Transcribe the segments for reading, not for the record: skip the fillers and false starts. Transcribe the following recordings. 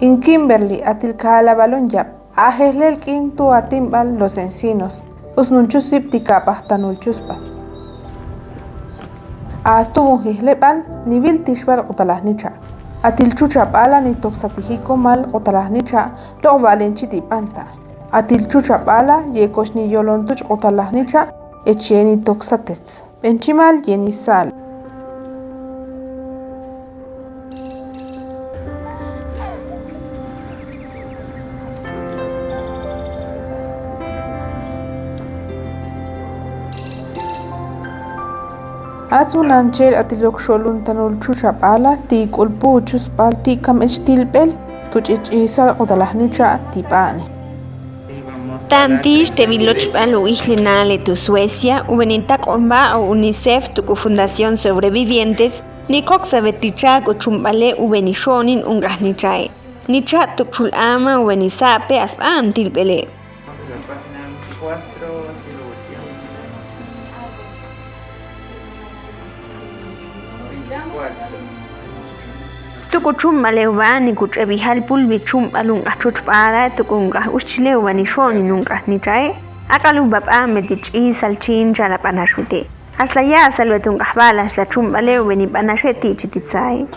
In Kimberly atilkala balon yap, ajeslel quinto atimbal los encinos, usnunchusip tikapah tanulchuspa. Astubun jislepal nibil tishbal qotalahnicha. Atilchucha pala ni toxatijiko mal qotalahnicha lo valenchiti panta. Atilchucha pala yekosh ni yolontuch qotalahnicha echeni toxatets. Benchimal yeni sal. Asunanchel atilok sholun tanulchucha pala ti kulpuchus pal ti kam estilbel tuchichisa qotalahnicha tipani. Tantish te vilochpalo ihlenale tu Suecia, ubenitak omba o UNICEF tu Fundación Sobrevivientes, ni coxabeticha cochumbale ubenishonin ungahnichae. Nicha tukchul ama ubenisape aspam tilbele. Tukuchumbale ubani kuchebihal pulbichumbalung achuchpara tukunga uschile ubanishoni nunca nichae. Akalubab amedich isalchin chalapanashute. Hasta ya salvetunga balas la chumbale ubenipanasheti chititsai.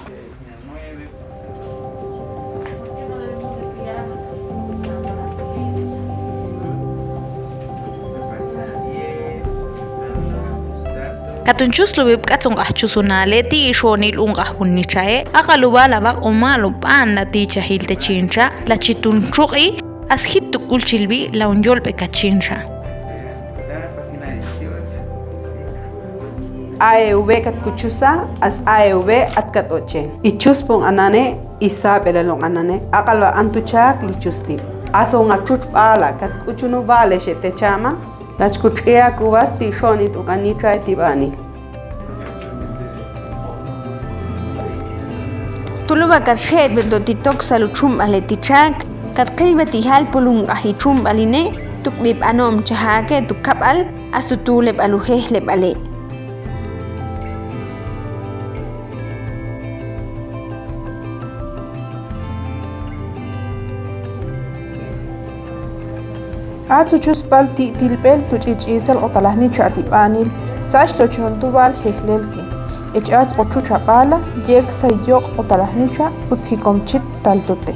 Katunchus lubib katsungah chusunale ti ishonil ungah hunnichae aqalubala bak umalo pan la ticha hilte chincha la chitunchuqi ashit tukul chilbi la unyolpe kachincha AEV kat kuchusa as AEV at kat oche ichuspong anane isabelelong anane aqalwa antuchak lichusti aso ngachuch pala kat kuchunu vale shete chama Las kuchia kubas ti shoni tu kanitra tibani. Tuluba kashet bendo titok saluchum aletichak kat qilba tihal pulung ahichum aline tuk bib anom chahake tuk kapal asu tuleb aluheh leb ale. Atsuchus pal ti tilbel tuchichisal qotalahni chatipanil sash lo chontubal hejlelkin echats ochu chapala yek sayok qotalahnicha utsikomchit taltote.